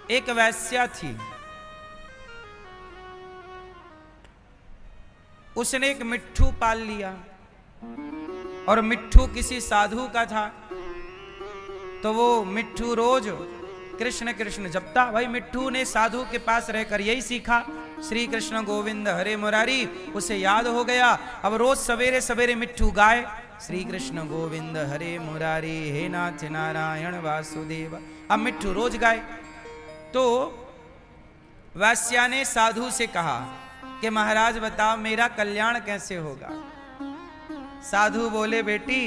एक वैश्या थी, उसने एक मिट्ठू पाल लिया और मिट्ठू किसी साधु का था। तो वो मिट्ठू रोज कृष्ण कृष्ण जपता। भाई मिट्ठू ने साधु के पास रहकर यही सीखा, श्री कृष्ण गोविंद हरे मुरारी, उसे याद हो गया। अब रोज सवेरे सवेरे मिट्ठू गाए, श्री कृष्ण गोविंद हरे मुरारी हे नाथ नारायण वासुदेव। अब मिट्ठू रोज गाए। तो वैश्या ने साधु से कहा कि महाराज बताओ मेरा कल्याण कैसे होगा। साधु बोले बेटी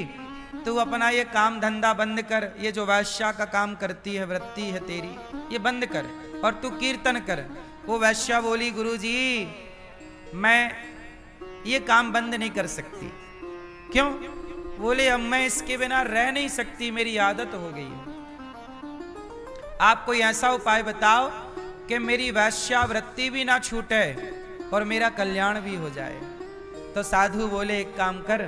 तू अपना ये काम धंधा बंद कर, ये जो वैश्या का काम करती है, वृत्ति है तेरी, ये बंद कर और तू कीर्तन कर। वो वैश्या बोली गुरुजी मैं ये काम बंद नहीं कर सकती। क्यों? बोले अब मैं इसके बिना रह नहीं सकती, मेरी आदत हो गई है। आप कोई ऐसा उपाय बताओ कि मेरी वैश्या वृत्ति भी ना छूटे और मेरा कल्याण भी हो जाए। तो साधु बोले एक काम कर,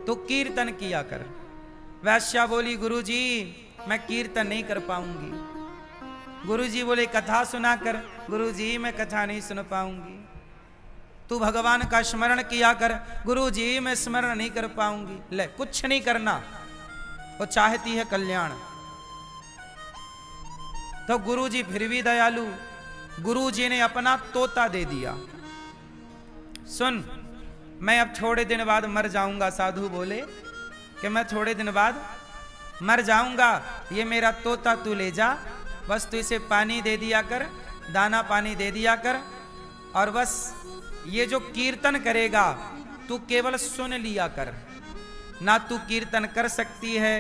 तो कीर्तन किया कर। वैश्या बोली गुरुजी मैं कीर्तन नहीं कर पाऊंगी। गुरुजी बोले कथा सुना कर। गुरुजी मैं कथा नहीं सुन पाऊंगी। तू भगवान का स्मरण किया कर। गुरुजी मैं स्मरण नहीं कर पाऊंगी। ले कुछ नहीं करना, वो चाहती है कल्याण। तो गुरुजी फिर भी दयालु, गुरुजी ने अपना तोता दे दिया। सुन मैं अब थोड़े दिन बाद मर जाऊंगा। साधु बोले कि मैं थोड़े दिन बाद मर जाऊंगा, ये मेरा तोता तू ले जा, बस तू इसे पानी दे दिया कर, दाना पानी दे दिया कर, और बस ये जो कीर्तन करेगा तू केवल सुन लिया कर। ना तू कीर्तन कर सकती है,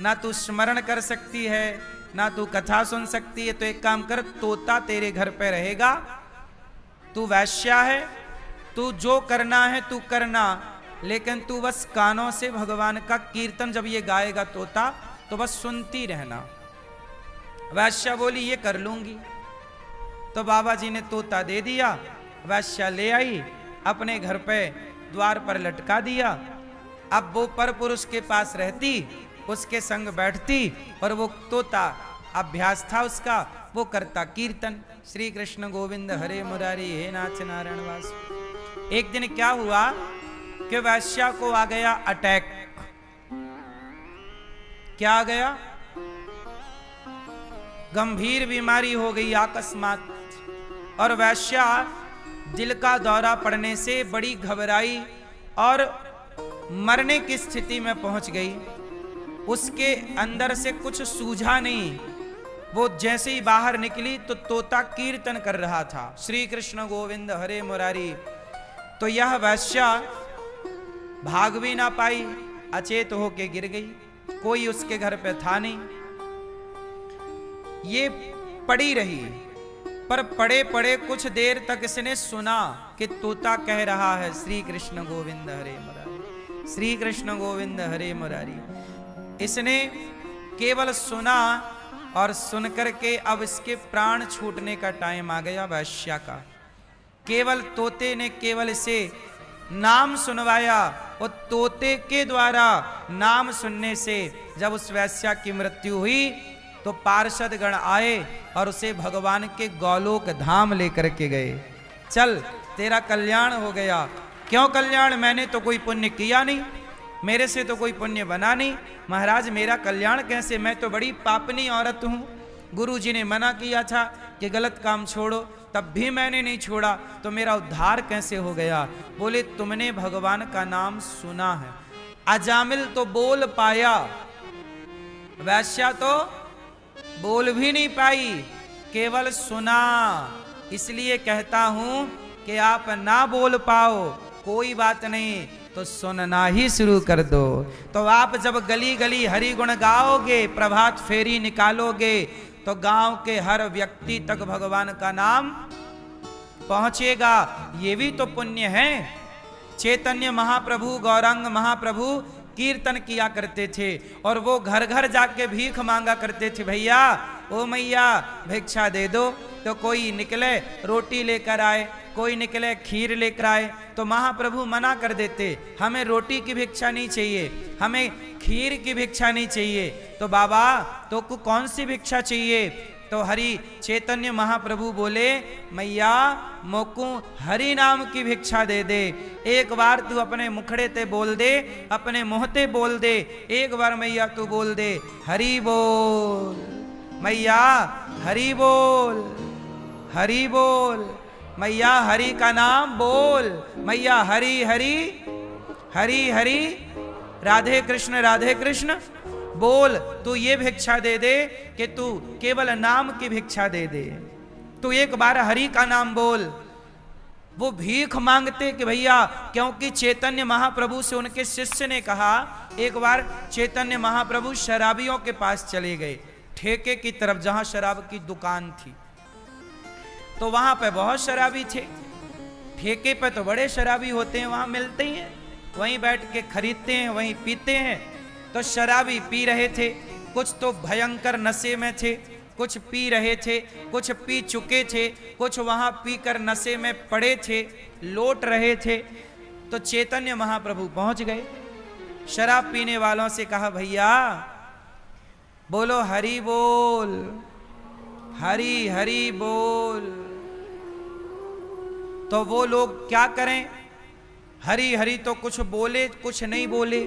ना तू स्मरण कर सकती है, ना तू कथा सुन सकती है। तो एक काम कर, तोता तेरे घर पे रहेगा, तू वैश्या है, तू जो करना है तू करना, लेकिन तू बस कानों से भगवान का कीर्तन जब ये गाएगा तोता तो बस सुनती रहना। वैश्या बोली ये कर लूंगी। तो बाबा जी ने तोता दे दिया। वैश्या ले आई, अपने घर पे द्वार पर लटका दिया। अब वो पर पुरुष के पास रहती, उसके संग बैठती, और वो तोता अभ्यास था उसका, वो करता कीर्तन, श्री कृष्ण गोविंद हरे मुरारी हे नाथ नारायण वास। एक दिन क्या हुआ कि वैश्या को आ गया अटैक। क्या आ गया? गंभीर बीमारी हो गई अकस्मात, और वैश्या दिल का दौरा पड़ने से बड़ी घबराई और मरने की स्थिति में पहुंच गई। उसके अंदर से कुछ सूझा नहीं। वो जैसे ही बाहर निकली तो तोता कीर्तन कर रहा था, श्री कृष्ण गोविंद हरे मुरारी। तो यह वैश्या भाग भी ना पाई, अचेत होके गिर गई। कोई उसके घर पे था नहीं। ये पड़ी रही, पर पड़े पड़े कुछ देर तक इसने सुना कि तोता कह रहा है श्री कृष्ण गोविंद हरे मुरारी, श्री कृष्ण गोविंद हरे मुरारी। इसने केवल सुना, और सुनकर के अब इसके प्राण छूटने का टाइम आ गया वैश्या का। केवल तोते ने केवल इसे नाम सुनवाया, और तोते के द्वारा नाम सुनने से जब उस वैश्या की मृत्यु हुई तो पार्षद गण आए और उसे भगवान के गौलोक धाम लेकर के गए। चल तेरा कल्याण हो गया। क्यों कल्याण? मैंने तो कोई पुण्य किया नहीं, मेरे से तो कोई पुण्य बना नहीं। महाराज मेरा कल्याण कैसे? मैं तो बड़ी पापनी औरत हूँ। गुरुजी ने मना किया था कि गलत काम छोड़ो, तब भी मैंने नहीं छोड़ा, तो मेरा उद्धार कैसे हो गया? बोले तुमने भगवान का नाम सुना है। अजामिल तो बोल पाया, वैश्या तो बोल भी नहीं पाई, केवल सुना। इसलिए कहता हूं कि आप ना बोल पाओ कोई बात नहीं, तो सुनना ही शुरू कर दो। तो आप जब गली गली हरि गुण गाओगे, प्रभात फेरी निकालोगे, तो गांव के हर व्यक्ति तक भगवान का नाम पहुंचेगा। ये भी तो पुण्य है। चैतन्य महाप्रभु, गौरांग महाप्रभु कीर्तन किया करते थे, और वो घर घर जाके भीख मांगा करते थे, भैया ओ मैया भिक्षा दे दो। तो कोई निकले रोटी लेकर आए, कोई निकले खीर लेकर आए, तो महाप्रभु मना कर देते, हमें रोटी की भिक्षा नहीं चाहिए, हमें खीर की भिक्षा नहीं चाहिए। तो बाबा तो कौन सी भिक्षा चाहिए? तो हरि चैतन्य महाप्रभु बोले मैया मोकू हरि नाम की भिक्षा दे दे। एक बार तू अपने मुखड़े ते बोल दे, अपने मुहते बोल दे, एक बार मैया तू बोल दे हरि बोल, मैया हरि बोल, हरि बोल, मैया हरि का नाम बोल, मैया हरि हरि हरि हरि राधे कृष्ण बोल। तू ये भिक्षा दे दे कि तू केवल नाम की भिक्षा दे दे। तू एक बार हरि का नाम बोल। वो भीख मांगते कि भैया, क्योंकि चैतन्य महाप्रभु से उनके शिष्य ने कहा, एक बार चैतन्य महाप्रभु शराबियों के पास चले गए, ठेके की तरफ जहां शराब की दुकान थी। तो वहां पे बहुत शराबी थे। ठेके पे तो बड़े शराबी होते हैं, वहां मिलते ही हैं, वहीं बैठ के खरीदते हैं, वहीं पीते हैं। तो शराबी पी रहे थे, कुछ तो भयंकर नशे में थे, कुछ पी रहे थे, कुछ पी चुके थे, कुछ वहां पीकर नशे में पड़े थे, लौट रहे थे। तो चैतन्य महाप्रभु पहुंच गए, शराब पीने वालों से कहा भैया बोलो हरि बोल, हरि हरि बोल। तो वो लोग क्या करें, हरि हरि तो कुछ बोले कुछ नहीं बोले।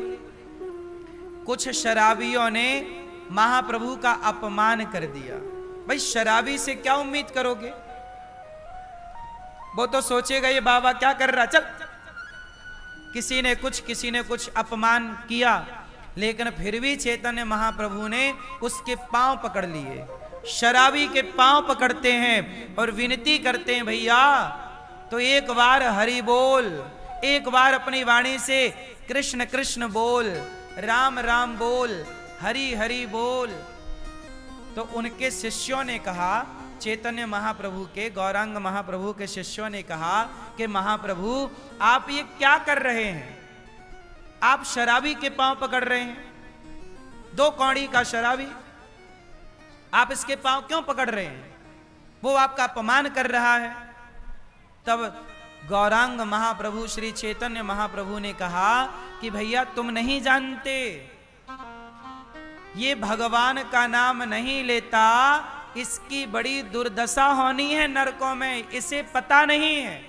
कुछ शराबियों ने महाप्रभु का अपमान कर दिया। भाई शराबी से क्या उम्मीद करोगे, वो तो सोचेगा ये बाबा क्या कर रहा, चल। किसी ने कुछ अपमान किया, लेकिन फिर भी चैतन्य महाप्रभु ने उसके पांव पकड़ लिए। शराबी के पांव पकड़ते हैं और विनती करते हैं भैया तो एक बार हरि बोल, एक बार अपनी वाणी से कृष्ण कृष्ण बोल, राम राम बोल, हरि हरि बोल। तो उनके शिष्यों ने कहा, चैतन्य महाप्रभु के, गौरांग महाप्रभु के शिष्यों ने कहा कि महाप्रभु आप ये क्या कर रहे हैं, आप शराबी के पांव पकड़ रहे हैं, 2 कौड़ी का शराबी, आप इसके पांव क्यों पकड़ रहे हैं, वो आपका अपमान कर रहा है। तब गौरांग महाप्रभु श्री चैतन्य महाप्रभु ने कहा कि भैया तुम नहीं जानते, ये भगवान का नाम नहीं लेता, इसकी बड़ी दुर्दशा होनी है नरकों में, इसे पता नहीं है।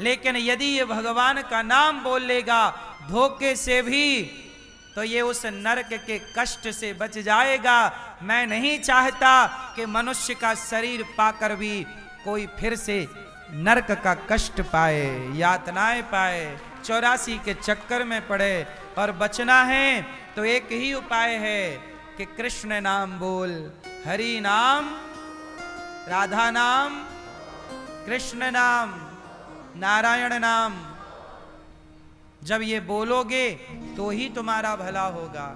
लेकिन यदि ये भगवान का नाम बोल लेगा धोखे से भी, तो ये उस नरक के कष्ट से बच जाएगा। मैं नहीं चाहता कि मनुष्य का शरीर पाकर भी कोई फिर से नरक का कष्ट पाए, यातनाएं पाए, 84 के चक्कर में पड़े। और बचना है तो एक ही उपाय है कि कृष्ण नाम बोल, हरि नाम, राधा नाम, कृष्ण नाम, नारायण नाम। जब ये बोलोगे तो ही तुम्हारा भला होगा।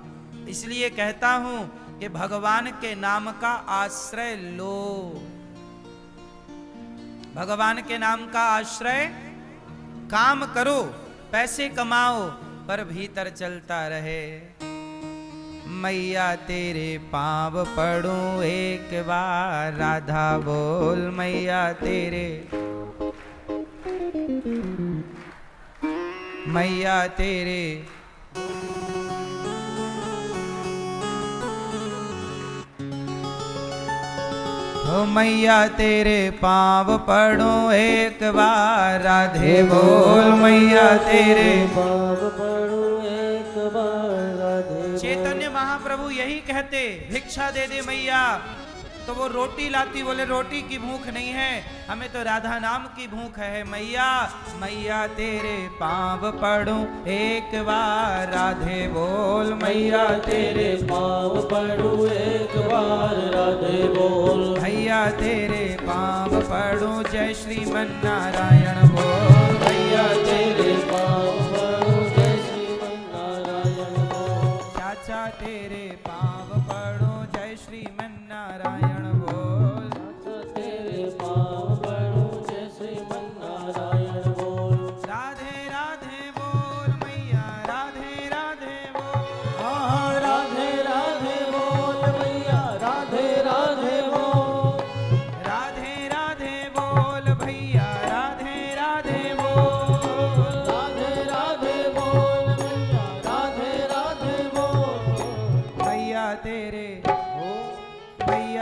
इसलिए कहता हूं कि भगवान के नाम का आश्रय लो, भगवान के नाम का आश्रय, काम करो, पैसे कमाओ, पर भीतर चलता रहे। मैया तेरे पांव पड़ूं एक बार, राधा बोल मैया तेरे, मैया तेरे। ओ मैया तेरे पांव पड़ूं एक बार, राधे बोल मैया तेरे पांव पड़ूं एक बार, राधे। चैतन्य महाप्रभु यही कहते, भिक्षा दे दे मैया। तो वो रोटी लाती, बोले रोटी की भूख नहीं है, हमें तो राधा नाम की भूख है। मैया मैया तेरे पांव पड़ूं एक बार, राधे बोल मैया तेरे पांव पड़ूं एक बार, राधे बोल। भैया तेरे पांव पड़ूं, जय श्रीमन नारायण बोल, भैया तेरे पांव पड़ूं, जय श्रीमन नारायण बोल। चाचा तेरे पांव पड़ूं, जय श्रीमन नारायण बोल, चाचा तेरे पांव पड़ूं, जय श्रीमन नारायण बोल। राधे राधे बोल मैया, राधे राधे बोल, हाँ राधे राधे बोल मैया, राधे राधे बोल। राधे राधे बोल भैया, राधे राधे बोल, राधे राधे बोल मैया, राधे राधे बोल। भैया तेरे, भैया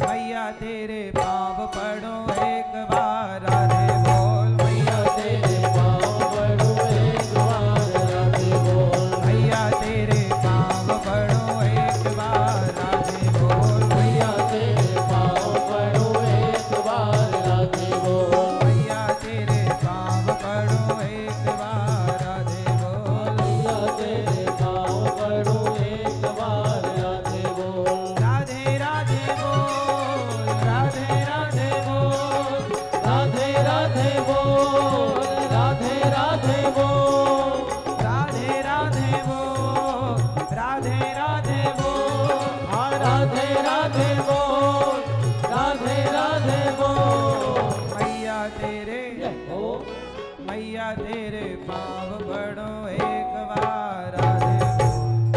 मैया तेरे पाँव पड़ो एक बार राधे बोल। मैया तेरे पाँव पड़ो एक बार राधे बोल। मैया तेरे पाँव पड़ो एक बार राधे बोल। मैया तेरे पाँव पड़ो एक बार राधे बोल। मैया तेरे पाँव पड़ो एक बार राधे बोल। मैया तेरे पाँव पड़ो एक बार राधे बोल। राधे राधे बोल, राधे राधे बोल, राधे राधे बोल, राधे राधे बोल, राधे राधे बोल, राधे राधे बोल, हाँ राधे राधे बोल, राधे राधे बोल। मैया तेरे पाँव पड़ो एक बार राधे बोल।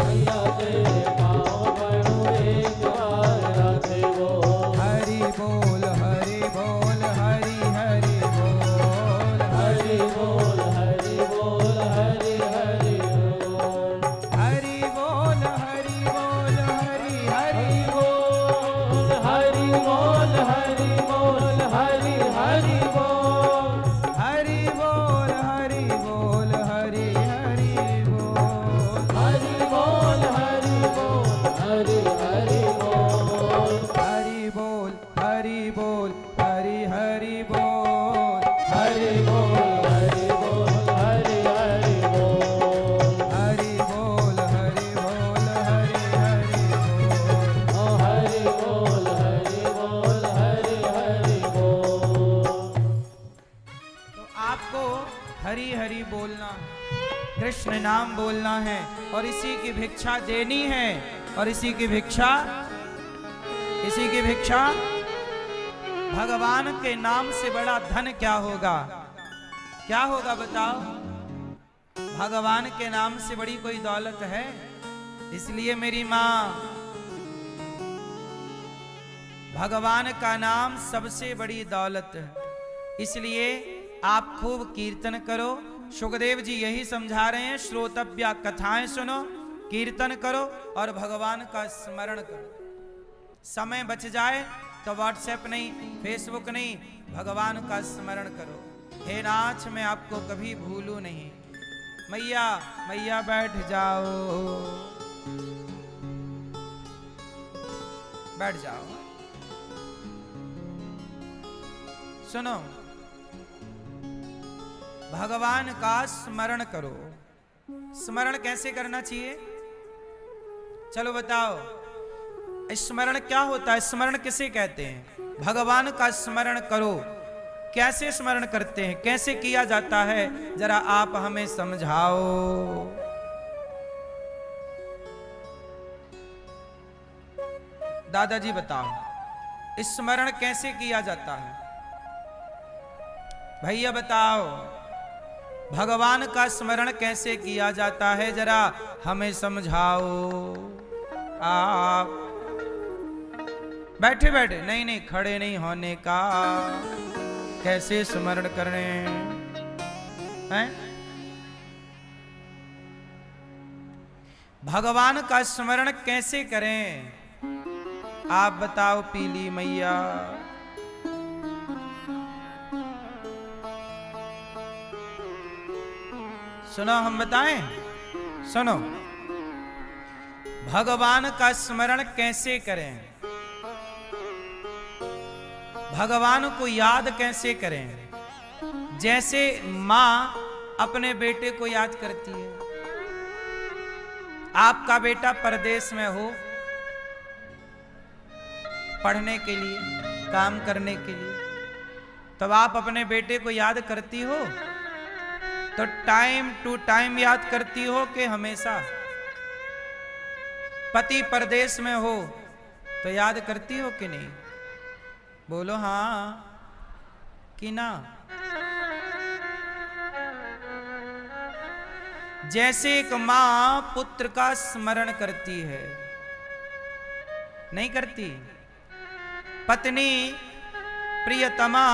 मैया तेरे पाँव पड़ो एक बार राधे बोल। हरि बोल हरि बोल हरि हरि बोल। हरि बोल हरि बोल हरि हरि बोल। हरि बोल हरि बोल हरि हरि बोल। हरि बोल हरि बोल हरि हरि बोल। हरि बोल हरि बोल हरि हरि बोल। हरि बोल हरि बोल हरि हरि बोल। हरि बोल हरि बोल हरि हरि बोल। हरि बोल हरि बोल हरि हरि बोल। हरि बोल हरि बोल हरि हरि बोल। ओ हरि बोल हरि बोल हरि हरि बोल। तो आपको हरि हरि बोलना, कृष्ण नाम बोलना है और इसी की भिक्षा देनी है। और इसी की भिक्षा भगवान के नाम से बड़ा धन क्या होगा? क्या होगा बताओ? भगवान के नाम से बड़ी कोई दौलत है? इसलिए मेरी माँ, भगवान का नाम सबसे बड़ी दौलत है। इसलिए आप खूब कीर्तन करो। सुखदेव जी यही समझा रहे हैं, श्रोतव्या कथाएं सुनो, कीर्तन करो और भगवान का स्मरण करो। समय बच जाए तो व्हाट्सएप नहीं, फेसबुक नहीं, भगवान का स्मरण करो। हे नाथ, मैं आपको कभी भूलूं नहीं। मैया मैया बैठ जाओ, बैठ जाओ। सुनो, भगवान का स्मरण करो। स्मरण कैसे करना चाहिए? चलो बताओ, स्मरण क्या होता है? स्मरण किसे कहते हैं? भगवान का स्मरण करो। कैसे स्मरण करते हैं, कैसे किया जाता है, जरा आप हमें समझाओ। दादाजी बताओ, स्मरण कैसे किया जाता है? भैया बताओ, भगवान का स्मरण कैसे किया जाता है, जरा हमें समझाओ। आप बैठे बैठे नहीं, खड़े नहीं होने का। कैसे स्मरण करने हैं? भगवान का स्मरण कैसे करें? आप बताओ पीली मैया। सुनो, हम बताएं? सुनो, भगवान का स्मरण कैसे करें, भगवान को याद कैसे करें? जैसे मां अपने बेटे को याद करती है। आपका बेटा परदेश में हो, पढ़ने के लिए, काम करने के लिए, तब आप अपने बेटे को याद करती हो? तो टाइम टू टाइम याद करती हो कि हमेशा? पति परदेश में हो तो याद करती हो कि नहीं? बोलो हाँ कि ना। जैसे एक मां पुत्र का स्मरण करती है, नहीं करती? पत्नी प्रियतमा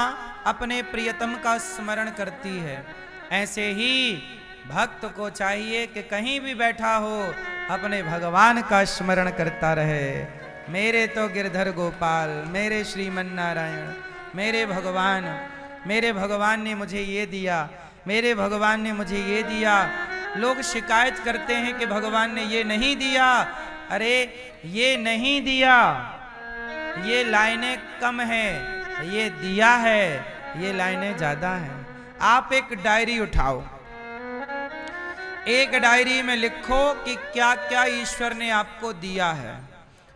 अपने प्रियतम का स्मरण करती है। ऐसे ही भक्त को चाहिए कि कहीं भी बैठा हो अपने भगवान का स्मरण करता रहे। मेरे तो गिरधर गोपाल, मेरे श्रीमन नारायण, मेरे भगवान ने मुझे ये दिया, मेरे भगवान ने मुझे ये दिया। लोग शिकायत करते हैं कि भगवान ने ये नहीं दिया। अरे ये नहीं दिया, ये लाइनें कम हैं, ये दिया है, ये लाइनें ज्यादा हैं। आप एक डायरी उठाओ, एक डायरी में लिखो कि क्या क्या ईश्वर ने आपको दिया है,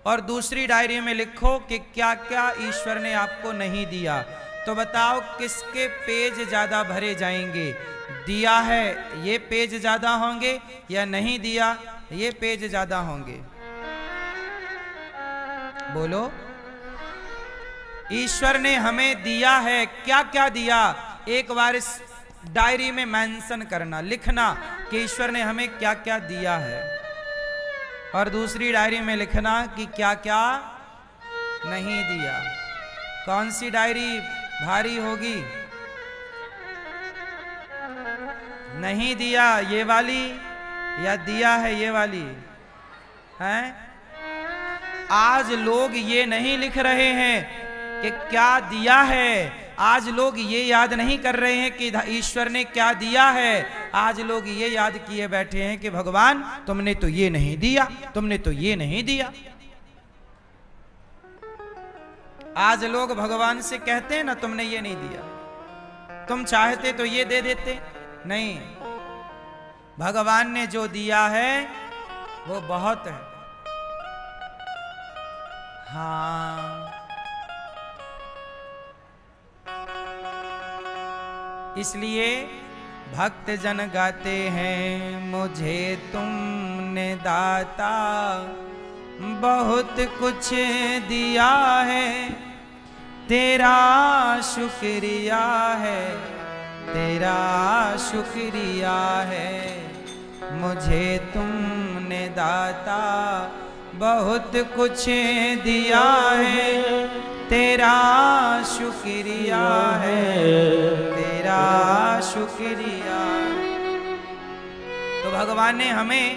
और दूसरी डायरी में लिखो कि क्या क्या ईश्वर ने आपको नहीं दिया। तो बताओ किसके पेज ज्यादा भरे जाएंगे? दिया है ये पेज ज्यादा होंगे या नहीं दिया ये पेज ज्यादा होंगे? बोलो। ईश्वर ने हमें दिया है, क्या क्या दिया? एक बार इस डायरी में मेंशन करना, लिखना कि ईश्वर ने हमें क्या क्या दिया है, और दूसरी डायरी में लिखना कि क्या क्या नहीं दिया। कौन सी डायरी भारी होगी? नहीं दिया ये वाली, या दिया है ये वाली? हैं? आज लोग ये नहीं लिख रहे हैं कि क्या दिया है, आज लोग ये याद नहीं कर रहे हैं कि ईश्वर ने क्या दिया है। आज लोग ये याद किए बैठे हैं कि भगवान तुमने तो ये नहीं दिया, तुमने तो ये नहीं दिया। आज लोग भगवान से कहते हैं ना, तुमने ये नहीं दिया, तुम चाहते तो ये दे देते। नहीं, भगवान ने जो दिया है वो बहुत है। हाँ, इसलिए भक्त जन गाते हैं, मुझे तुमने दाता बहुत कुछ दिया है, तेरा शुक्रिया है, तेरा शुक्रिया है। मुझे तुमने दाता बहुत कुछ दिया है, तेरा शुक्रिया है, तेरा शुक्रिया। तो भगवान ने हमें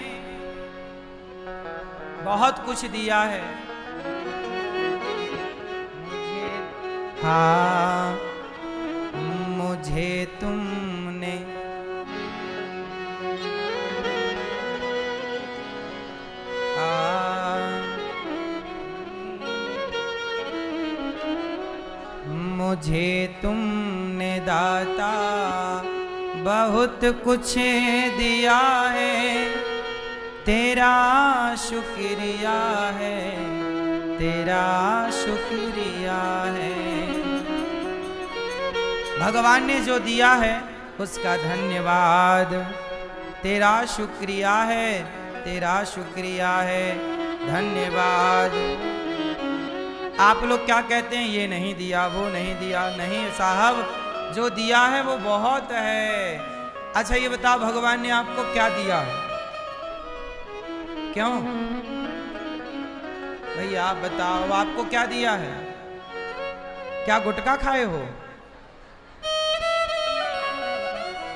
बहुत कुछ दिया है। हाँ, मुझे तुमने मुझे तुमने दाता बहुत कुछ दिया है, तेरा शुक्रिया है, तेरा शुक्रिया है। भगवान ने जो दिया है उसका धन्यवाद, तेरा शुक्रिया है, तेरा शुक्रिया है, धन्यवाद। आप लोग क्या कहते हैं, ये नहीं दिया, वो नहीं दिया। नहीं साहब, जो दिया है वो बहुत है। अच्छा ये बताओ, भगवान ने आपको क्या दिया है? क्यों भैया आप बताओ, आपको क्या दिया है? क्या गुटखा खाए हो?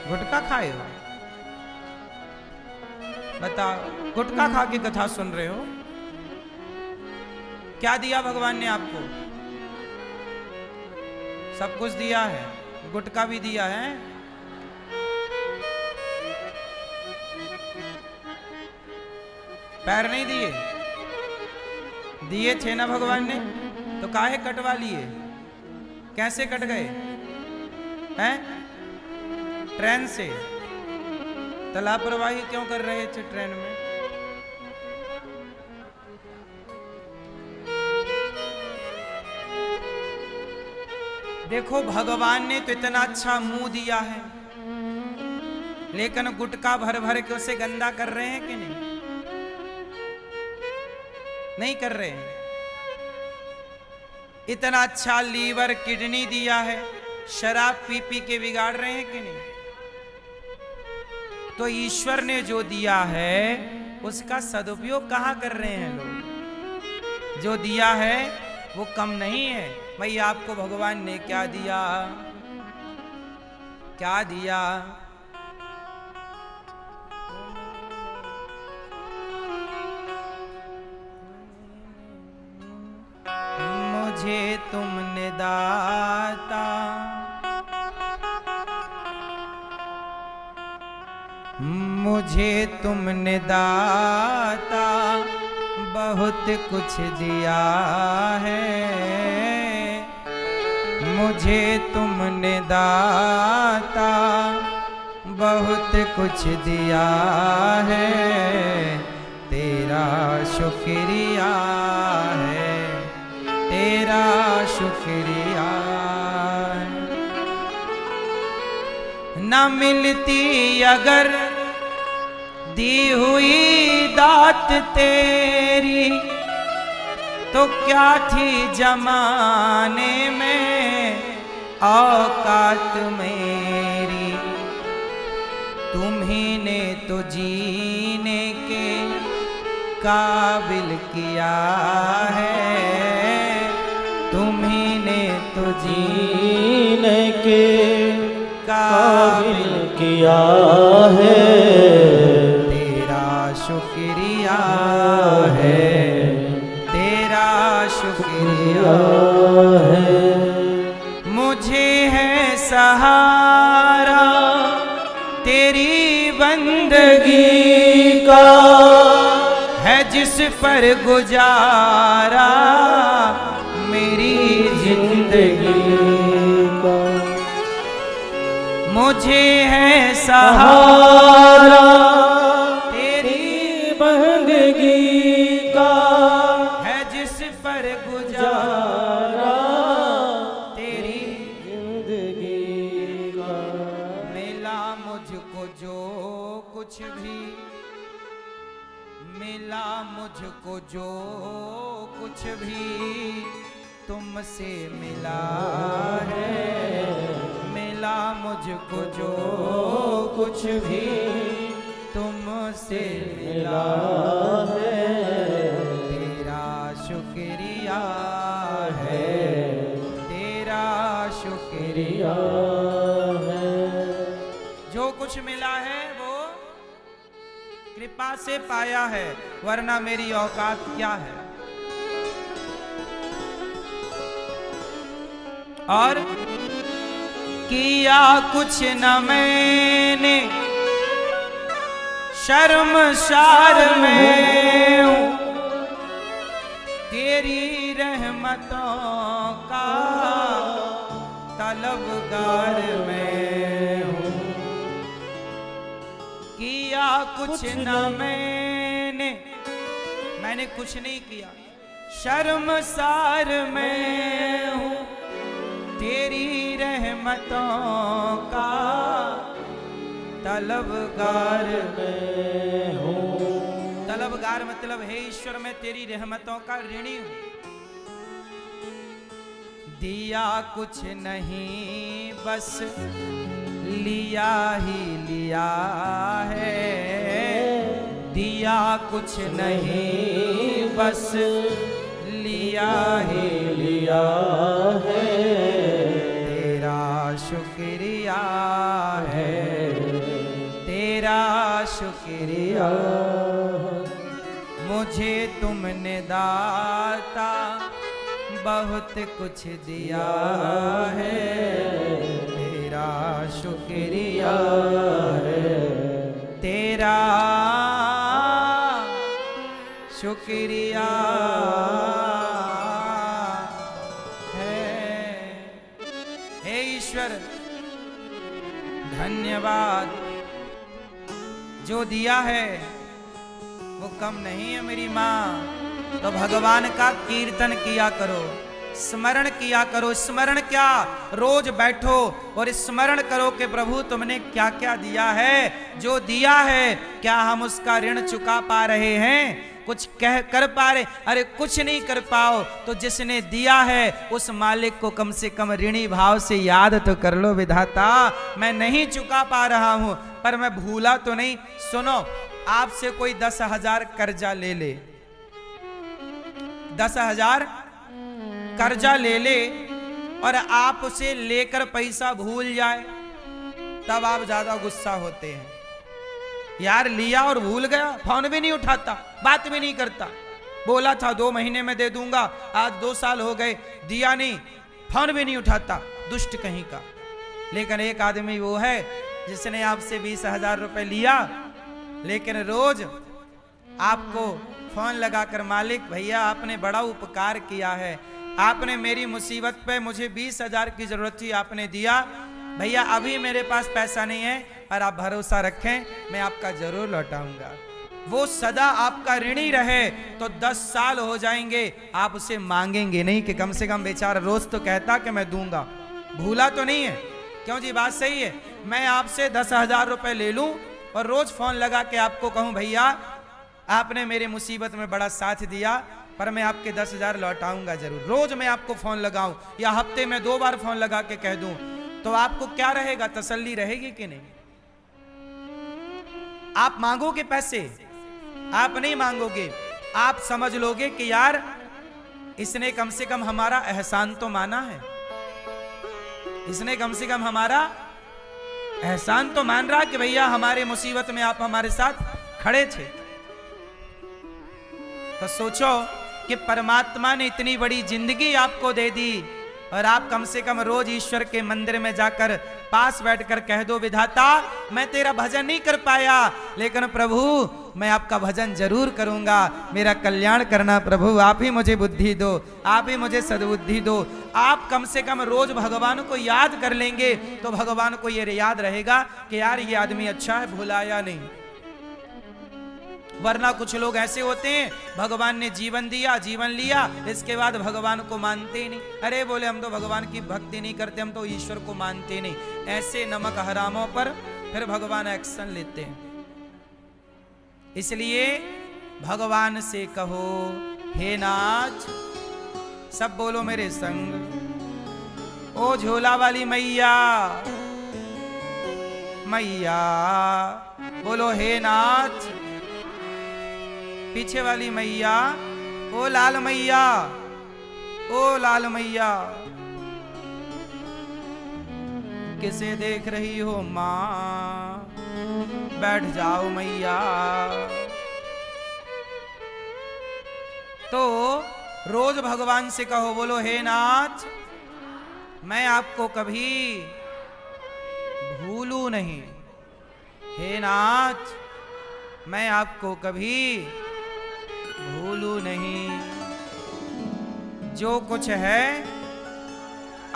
गुटखा खाए हो? बताओ, गुटखा खा के कथा सुन रहे हो? क्या दिया भगवान ने आपको? सब कुछ दिया है, गुटखा भी दिया है। पैर नहीं दिए? दिए थे ना भगवान ने, तो काहे कटवा लिए? कैसे कट गए हैं? ट्रेन से। तो लापरवाही क्यों कर रहे थे ट्रेन में? देखो भगवान ने तो इतना अच्छा मुंह दिया है, लेकिन गुटखा भर भर के उसे गंदा कर रहे हैं कि नहीं? नहीं कर रहे हैं। इतना अच्छा लीवर किडनी दिया है, शराब पी पी के बिगाड़ रहे हैं कि नहीं? तो ईश्वर ने जो दिया है उसका सदुपयोग कहां कर रहे हैं लोग? जो दिया है वो कम नहीं है। भाई आपको भगवान ने क्या दिया? क्या दिया? मुझे तुमने दाता, मुझे तुमने दाता बहुत कुछ दिया है, मुझे तुमने दाता बहुत कुछ दिया है, तेरा शुक्रिया है, तेरा शुक्रिया है। न मिलती अगर दी हुई दात तेरी, तो क्या थी जमाने में औकात मेरी, तुम्ही ने तो जीने के काबिल किया है, तुम्ही ने तो जीने के काबिल किया है, तेरा शुक्रिया है, तेरा शुक्रिया है। मुझे है सहारा तेरी बंदगी का है, जिस पर गुजारा मेरी जिंदगी का, मुझे है सहारा तेरी बंदगी का है, जिस पर गुजारा तेरी जिंदगी का। मिला मुझको जो कुछ भी, मिला मुझको जो कुछ भी तुमसे मिला है, मिला मुझको जो कुछ भी तुमसे मिला है, तेरा शुक्रिया है, तेरा शुक्रिया है। जो कुछ मिला है वो कृपा से पाया है, वरना मेरी औकात क्या है। और किया कुछ न मैंने, शर्मसार में हूँ, तेरी रहमतों का तलबगार में हूँ। किया कुछ न मैंने कुछ नहीं किया, शर्मसार में हूँ, तेरी रहमतों का तलबगार में हूँ। तलबगार मतलब हे ईश्वर मैं तेरी रहमतों का ऋणी हूँ। दिया कुछ नहीं बस लिया ही लिया है, दिया कुछ नहीं बस लिया ही लिया है, तेरा शुक्रिया है, तेरा शुक्रिया। मुझे तुमने दाता बहुत कुछ दिया है, तेरा शुक्रिया है, तेरा शुक्रिया है। हे ईश्वर धन्यवाद, जो दिया है वो कम नहीं है मेरी माँ। तो भगवान का कीर्तन किया करो, स्मरण किया करो। स्मरण क्या, रोज बैठो और स्मरण करो कि प्रभु तुमने क्या क्या दिया है। जो दिया है क्या हम उसका ऋण चुका पा रहे हैं, कुछ कह कर पा रहे? अरे कुछ नहीं कर पाओ तो जिसने दिया है उस मालिक को कम से कम ऋणी भाव से याद तो कर लो। विधाता मैं नहीं चुका पा रहा हूं पर मैं भूला तो नहीं। सुनो, आपसे कोई 10,000 कर्जा ले ले, 10,000 कर्जा ले ले और आप उसे लेकर पैसा भूल जाए, तब आप ज्यादा गुस्सा होते हैं। यार लिया और भूल गया, फोन भी नहीं उठाता, बात भी नहीं करता, बोला था 2 महीने में दे दूंगा, आज 2 साल हो गए, दिया नहीं, फोन भी नहीं उठाता, दुष्ट कहीं का। लेकिन एक आदमी वो है जिसने आपसे 20,000 रुपए लिया, लेकिन रोज आपको फोन लगाकर, मालिक भैया आपने बड़ा उपकार किया है, आपने मेरी मुसीबत पे मुझे 20,000 की जरूरत थी, आपने दिया, भैया अभी मेरे पास पैसा नहीं है, और आप भरोसा रखें मैं आपका जरूर लौटाऊंगा। वो सदा आपका ऋणी रहे तो 10 साल हो जाएंगे, आप उसे मांगेंगे नहीं कि कम से कम बेचारा रोज तो कहता कि मैं दूंगा, भूला तो नहीं है। क्यों जी, बात सही है। मैं आपसे 10,000 रुपए ले लूं और रोज फोन लगा के आपको कहूं भैया आपने मेरी मुसीबत में बड़ा साथ दिया, पर मैं आपके 10,000 लौटाऊंगा जरूर, रोज मैं आपको फोन लगाऊं या हफ्ते में 2 बार फोन लगा के कह दूं, तो आपको क्या रहेगा, तसल्ली रहेगी कि नहीं? आप मांगोगे पैसे, आप नहीं मांगोगे, आप समझ लोगे कि यार इसने कम से कम हमारा एहसान तो माना है, इसने कम से कम हमारा एहसान तो मान रहा कि भैया हमारे मुसीबत में आप हमारे साथ खड़े थे। तो सोचो कि परमात्मा ने इतनी बड़ी जिंदगी आपको दे दी और आप कम से कम रोज ईश्वर के मंदिर में जाकर पास बैठकर कह दो, विधाता मैं तेरा भजन नहीं कर पाया, लेकिन प्रभु मैं आपका भजन जरूर करूंगा, मेरा कल्याण करना प्रभु, आप ही मुझे बुद्धि दो, आप ही मुझे सद्बुद्धि दो। आप कम से कम रोज भगवान को याद कर लेंगे तो भगवान को ये याद रहेगा कि यार ये आदमी अच्छा है, भुलाया नहीं। वरना कुछ लोग ऐसे होते हैं, भगवान ने जीवन दिया, जीवन लिया, इसके बाद भगवान को मानते ही नहीं। अरे बोले हम तो भगवान की भक्ति नहीं करते, हम तो ईश्वर को मानते नहीं। ऐसे नमक हरामों पर फिर भगवान एक्शन लेते हैं। इसलिए भगवान से कहो, हे नाथ, सब बोलो मेरे संग, ओ झोला वाली मैया, मैया बोलो हे नाथ, पीछे वाली मैया, ओ लाल मैया, ओ लाल मैया, किसे देख रही हो मां, बैठ जाओ मैया। तो रोज भगवान से कहो, बोलो हे नाथ मैं आपको कभी भूलू नहीं, हे नाथ मैं आपको कभी भूलू नहीं, जो कुछ है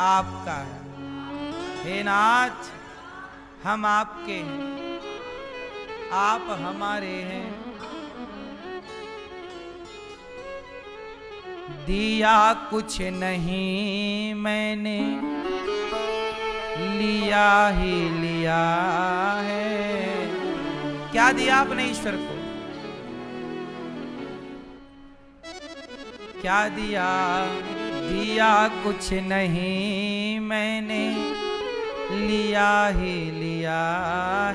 आपका है, हे नाथ हम आपके हैं, आप हमारे हैं। दिया कुछ नहीं मैंने, लिया ही लिया है। क्या दिया आपने ईश्वर को, क्या दिया? दिया कुछ नहीं मैंने, लिया ही लिया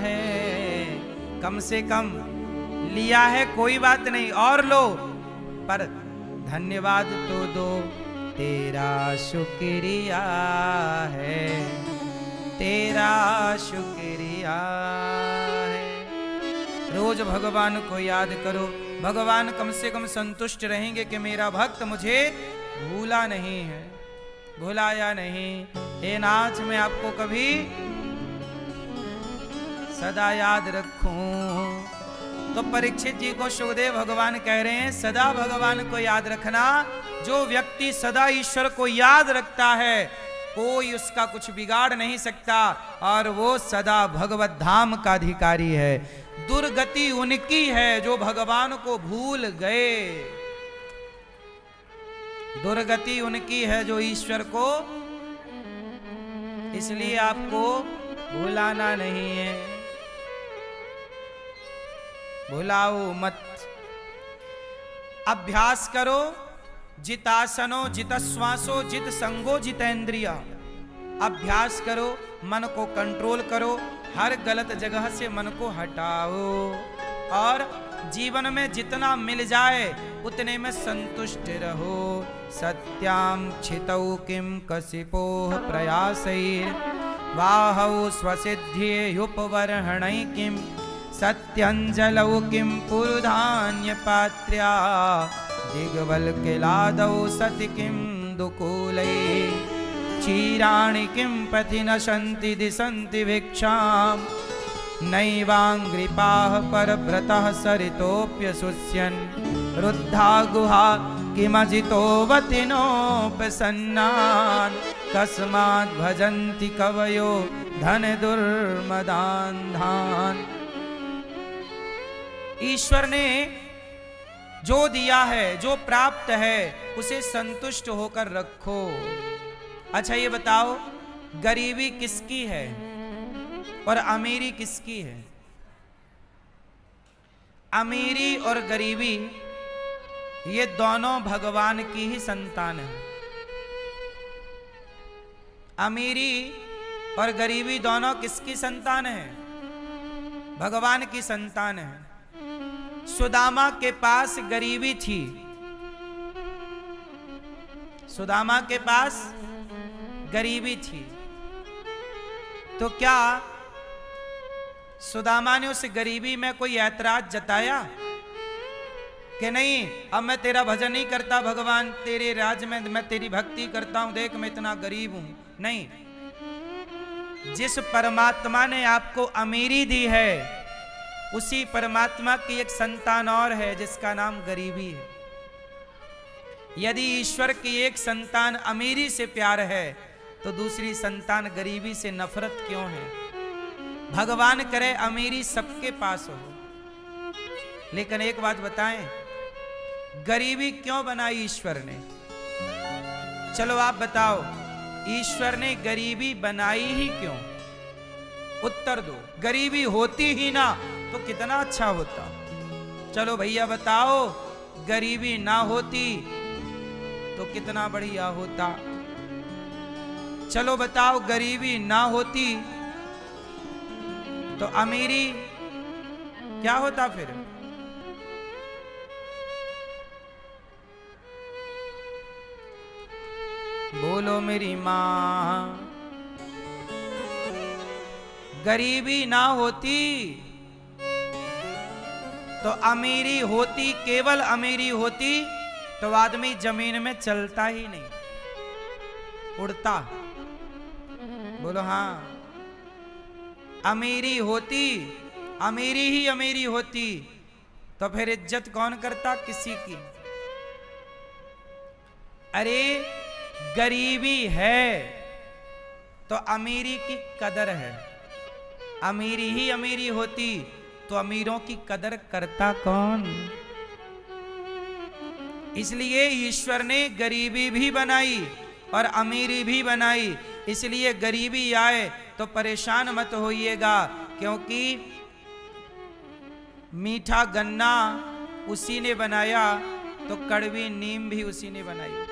है। कम से कम लिया है, कोई बात नहीं, और लो, पर धन्यवाद तो दो, तेरा शुक्रिया है, तेरा शुक्रिया है। रोज भगवान को याद करो, भगवान कम से कम संतुष्ट रहेंगे कि मेरा भक्त मुझे भूला नहीं है, भुलाया नहीं। हे नाथ मैं आपको कभी सदा याद रखूं। तो परीक्षित जी को सुखदेव भगवान कह रहे हैं, सदा भगवान को याद रखना। जो व्यक्ति सदा ईश्वर को याद रखता है कोई उसका कुछ बिगाड़ नहीं सकता, और वो सदा भगवत धाम का अधिकारी है। दुर्गति उनकी है जो भगवान को भूल गए, दुर्गति उनकी है जो ईश्वर को, इसलिए आपको भुलाना नहीं है, भुलाओ मत। अभ्यास करो, जितासनो जितश्वासो जित संगो जितेंद्रिया। अभ्यास करो, मन को कंट्रोल करो, हर गलत जगह से मन को हटाओ, और जीवन में जितना मिल जाए उतने में संतुष्ट रहो। सत्यां क्षितौ किं कसिपोः प्रयासैर् वाहौ स्वसिद्ध्येयुपवर्हणैः किं सत्यञ्जलौ किं पुरुधान्यपात्र्या दिग्बल किलादौ सति किं दुकूलै चीराणि किं पथि नशन्ति दिशन्ति भिक्षां नैवाङ्घ्रिपाः परव्रतः सरितोऽप्यशुष्यन् रुद्धा गुहा किमजितोऽवतिनोपसन्नान् कस्माद् भजन्ति कवयो धन दुर्मदान्धान्। ईश्वर ने जो दिया है, जो प्राप्त है, उसे संतुष्ट होकर रखो। अच्छा ये बताओ, गरीबी किसकी है और अमीरी किसकी है? अमीरी और गरीबी ये दोनों भगवान की ही संतान है। अमीरी और गरीबी दोनों किसकी संतान है? भगवान की संतान है। सुदामा के पास गरीबी थी, सुदामा के पास गरीबी थी, तो क्या सुदामा ने उस गरीबी में कोई ऐतराज जताया कि नहीं अब मैं तेरा भजन नहीं करता भगवान, तेरे राज में मैं तेरी भक्ति करता हूं, देख मैं इतना गरीब हूं? नहीं, जिस परमात्मा ने आपको अमीरी दी है उसी परमात्मा की एक संतान और है जिसका नाम गरीबी है। यदि ईश्वर की एक संतान अमीरी से प्यार है तो दूसरी संतान गरीबी से नफरत क्यों है? भगवान करे अमीरी सबके पास हो, लेकिन एक बात बताएं, गरीबी क्यों बनाई ईश्वर ने? चलो आप बताओ, ईश्वर ने गरीबी बनाई ही क्यों? उत्तर दो। गरीबी होती ही ना तो कितना अच्छा होता। चलो भैया बताओ, गरीबी ना होती तो कितना बढ़िया होता। चलो बताओ, गरीबी ना होती तो अमीरी क्या होता फिर? बोलो मेरी मां। गरीबी ना होती तो अमीरी होती, केवल अमीरी होती तो आदमी जमीन में चलता ही नहीं, उड़ता। बोलो हाँ। अमीरी होती, अमीरी ही अमीरी होती तो फिर इज्जत कौन करता किसी की? अरे गरीबी है तो अमीरी की कदर है। अमीरी ही अमीरी होती तो अमीरों की कदर करता कौन? इसलिए ईश्वर ने गरीबी भी बनाई और अमीरी भी बनाई। इसलिए गरीबी आए तो परेशान मत होइएगा, क्योंकि मीठा गन्ना उसी ने बनाया तो कड़वी नीम भी उसी ने बनाई।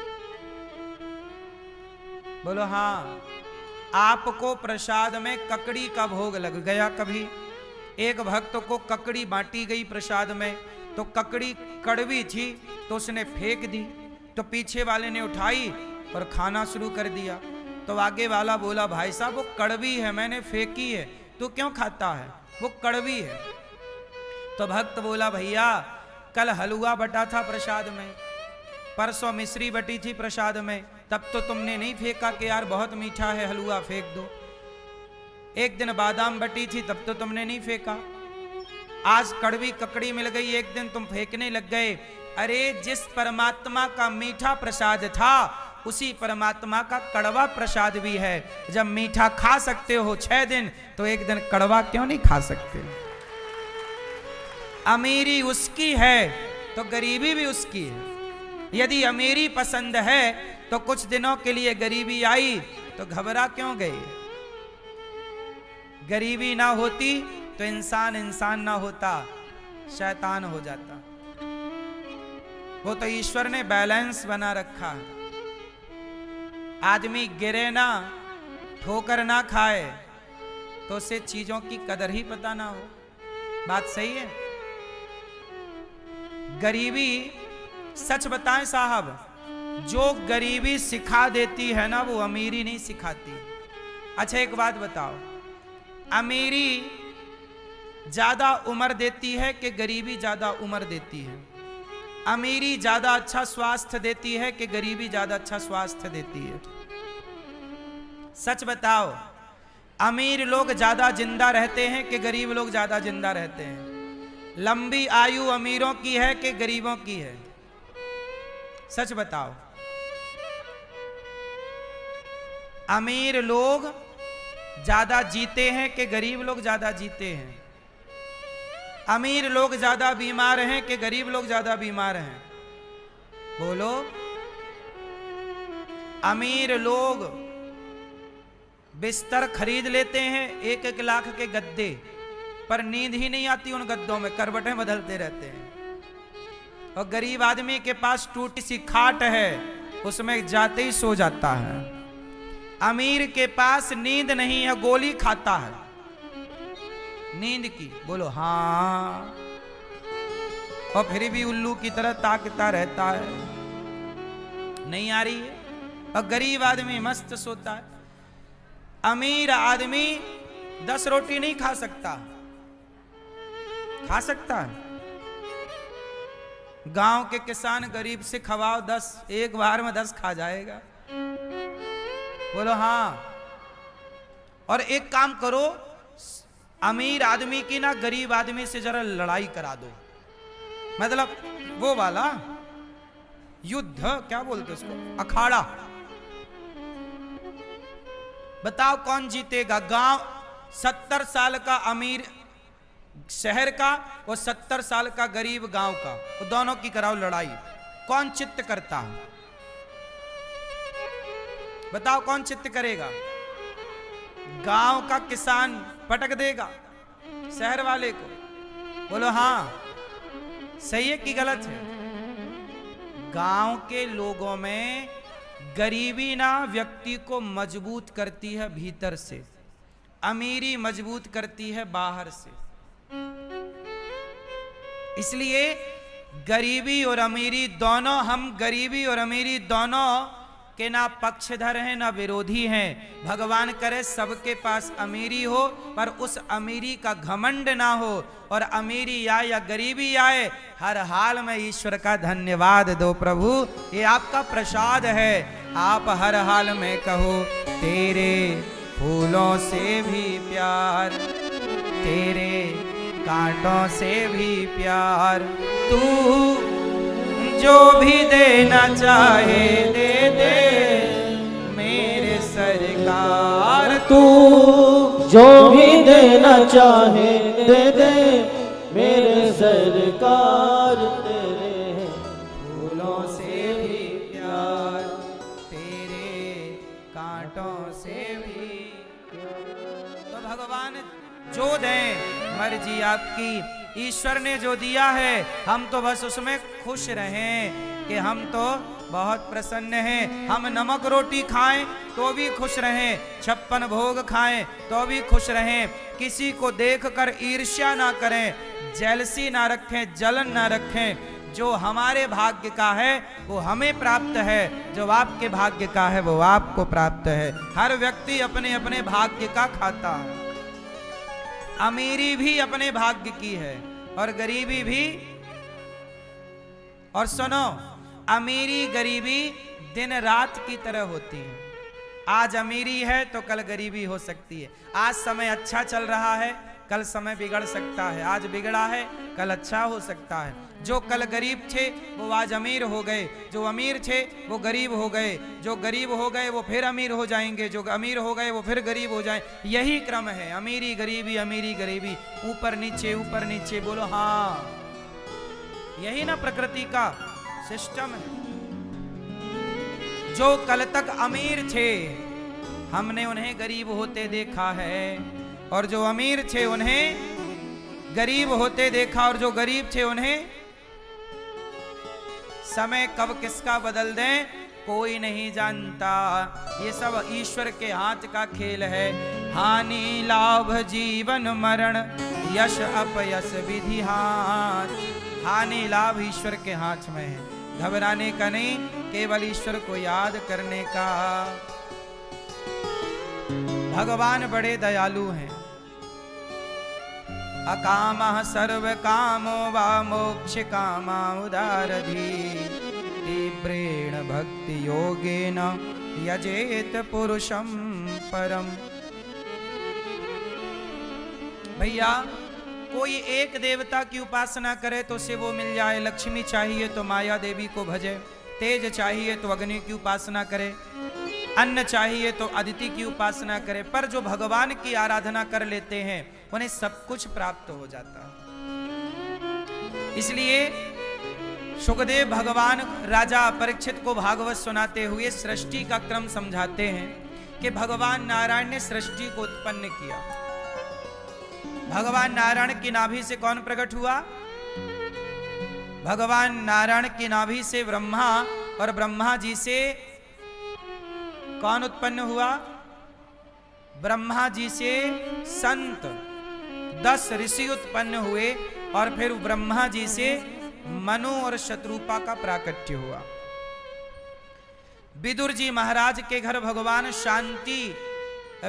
बोलो हाँ। आपको प्रसाद में ककड़ी का भोग लग गया कभी? एक भक्त को ककड़ी बांटी गई प्रसाद में, तो ककड़ी कड़वी थी तो उसने फेंक दी, तो पीछे वाले ने उठाई और खाना शुरू कर दिया। तो आगे वाला बोला, भाई साहब वो कड़वी है, मैंने फेंकी है, तू क्यों खाता है? वो कड़वी है। तो भक्त बोला, भैया कल हलवा बटा था प्रसाद में, परसों मिश्री बटी थी प्रसाद में, तब तो तुमने नहीं फेंका कि यार बहुत मीठा है हलवा फेंक दो। एक दिन बादाम बटी थी तब तो तुमने नहीं फेंका। आज कड़वी ककड़ी मिल गई, एक दिन तुम फेंकने लग गए। अरे जिस परमात्मा का मीठा प्रसाद था उसी परमात्मा का कड़वा प्रसाद भी है। जब मीठा खा सकते हो 6 दिन तो एक दिन कड़वा क्यों नहीं खा सकते? अमीरी उसकी है तो गरीबी भी उसकी है। यदि अमीरी पसंद है तो कुछ दिनों के लिए गरीबी आई तो घबरा क्यों गए? गरीबी ना होती तो इंसान इंसान ना होता, शैतान हो जाता। वो तो ईश्वर ने बैलेंस बना रखा है। आदमी गिरे ना, ठोकर ना खाए तो उसे चीजों की कदर ही पता ना हो। बात सही है? गरीबी, सच बताएं साहब, जो गरीबी सिखा देती है ना वो अमीरी नहीं सिखाती। अच्छा एक बात बताओ, अमीरी ज्यादा उम्र देती है कि गरीबी ज्यादा उम्र देती है? अमीरी ज्यादा अच्छा स्वास्थ्य देती है कि गरीबी ज्यादा अच्छा स्वास्थ्य देती है? सच बताओ, अमीर लोग ज्यादा जिंदा रहते हैं कि गरीब लोग ज्यादा जिंदा रहते हैं? लंबी आयु अमीरों की है कि गरीबों की है? सच बताओ। अमीर लोग ज्यादा जीते हैं कि गरीब लोग ज्यादा जीते हैं? अमीर लोग ज्यादा बीमार हैं कि गरीब लोग ज्यादा बीमार हैं? बोलो। अमीर लोग बिस्तर खरीद लेते हैं 1-1 लाख के गद्दे, पर नींद ही नहीं आती उन गद्दों में, करवटें बदलते रहते हैं। और गरीब आदमी के पास टूटी सी खाट है, उसमें जाते ही सो जाता है। अमीर के पास नींद नहीं है, गोली खाता है नींद की। बोलो हाँ। और फिर भी उल्लू की तरह ताकता रहता है। नहीं आ रही है? और गरीब आदमी मस्त सोता है। अमीर आदमी 10 रोटी नहीं खा सकता, खा सकता है? गांव के किसान गरीब से खवाओ 10, एक बार में 10 खा जाएगा। बोलो हाँ। और एक काम करो, अमीर आदमी की ना गरीब आदमी से जरा लड़ाई करा दो, मतलब वो वाला युद्ध, क्या बोलते उसको, अखाड़ा। बताओ कौन जीतेगा? गांव 70 साल का अमीर शहर का और 70 साल का गरीब गांव का, वो दोनों की कराओ लड़ाई, कौन चित्त करता है? बताओ कौन चित्त करेगा? गांव का किसान पटक देगा शहर वाले को। बोलो हाँ। सही है कि गलत है? गांव के लोगों में गरीबी ना व्यक्ति को मजबूत करती है भीतर से, अमीरी मजबूत करती है बाहर से। इसलिए गरीबी और अमीरी दोनों, हम गरीबी और अमीरी दोनों के ना पक्षधर हैं ना विरोधी हैं। भगवान करे सबके पास अमीरी हो, पर उस अमीरी का घमंड ना हो, और अमीरी आए या गरीबी आए, हर हाल में ईश्वर का धन्यवाद दो। प्रभु ये आपका प्रसाद है, आप हर हाल में कहो तेरे फूलों से भी प्यार, तेरे कांटों से भी प्यार, तू जो भी देना चाहे दे दे मेरे सरकार, तू जो भी देना चाहे दे दे मेरे सरकार, तेरे फूलों से भी प्यार, तेरे कांटों से भी। तो भगवान जो दें, मर्जी आपकी। ईश्वर ने जो दिया है हम तो बस उसमें खुश रहें कि हम तो बहुत प्रसन्न हैं। हम नमक रोटी खाएं तो भी खुश रहें, 56 भोग खाएं तो भी खुश रहें। किसी को देखकर ईर्ष्या ना करें, जेलसी ना रखें, जलन ना रखें। जो हमारे भाग्य का है वो हमें प्राप्त है, जो आपके भाग्य का है वो आपको प्राप्त है। हर व्यक्ति अपने अपने भाग्य का खाता है। अमीरी भी अपने भाग्य की है और गरीबी भी। और सुनो, अमीरी गरीबी दिन रात की तरह होती है। आज अमीरी है तो कल गरीबी हो सकती है। आज समय अच्छा चल रहा है, कल समय बिगड़ सकता है। आज बिगड़ा है, कल अच्छा हो सकता है। जो कल गरीब थे वो आज अमीर हो गए, जो अमीर थे वो गरीब हो गए, जो गरीब हो गए वो फिर अमीर हो जाएंगे, जो अमीर हो गए वो फिर गरीब हो जाए। यही क्रम है, अमीरी गरीबी, अमीरी गरीबी, ऊपर नीचे ऊपर नीचे। बोलो हाँ, यही ना प्रकृति का सिस्टम है। जो कल तक अमीर थे हमने उन्हें गरीब होते देखा है, और जो अमीर थे उन्हें गरीब होते देखा, और जो गरीब थे उन्हें। समय कब किसका बदल दें कोई नहीं जानता, ये सब ईश्वर के हाथ का खेल है। हानि लाभ जीवन मरण, यश अपयश विधि हाथ। हानि लाभ ईश्वर के हाथ में है, घबराने का नहीं, केवल ईश्वर को याद करने का। भगवान बड़े दयालु हैं। अकामः सर्व कामो वा मोक्ष कामा उदारधी तीव्रेण भक्ति योगेन यजेत पुरुषम परम। भैया कोई एक देवता की उपासना करे तो उसे वो मिल जाए, लक्ष्मी चाहिए तो माया देवी को भजे, तेज चाहिए तो अग्नि की उपासना करे, अन्न चाहिए तो अदिति की उपासना करे, पर जो भगवान की आराधना कर लेते हैं उन्हें सब कुछ प्राप्त हो जाता है। इसलिए सुखदेव भगवान राजा परीक्षित को भागवत सुनाते हुए सृष्टि का क्रम समझाते हैं कि भगवान नारायण ने सृष्टि को उत्पन्न किया। भगवान नारायण की नाभि से कौन प्रकट हुआ? भगवान नारायण की नाभि से ब्रह्मा, और ब्रह्मा जी से कौन उत्पन्न हुआ? ब्रह्मा जी से संत 10 ऋषि उत्पन्न हुए, और फिर ब्रह्मा जी से मनु और शत्रुपा का प्राकट्य हुआ। विदुर जी महाराज के घर भगवान शांति,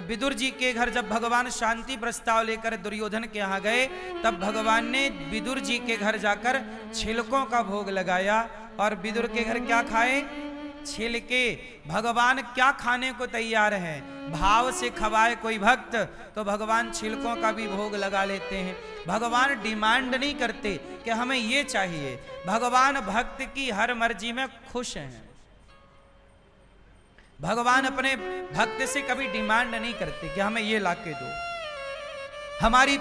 विदुर जी के घर जब भगवान शांति प्रस्ताव लेकर दुर्योधन के यहाँ गए, तब भगवान ने विदुर जी के घर जाकर छिलकों का भोग लगाया, और विदुर के घर क्या खाए? छिलके। भगवान क्या खाने को तैयार हैं? भाव से खवाए कोई भक्त तो भगवान छिलकों का भी भोग लगा लेते हैं। भगवान डिमांड नहीं करते कि हमें ये चाहिए, भगवान भक्त की हर मर्जी में खुश हैं। भगवान अपने भक्त से कभी डिमांड नहीं करते कि हमें ये लाके दो। हमारी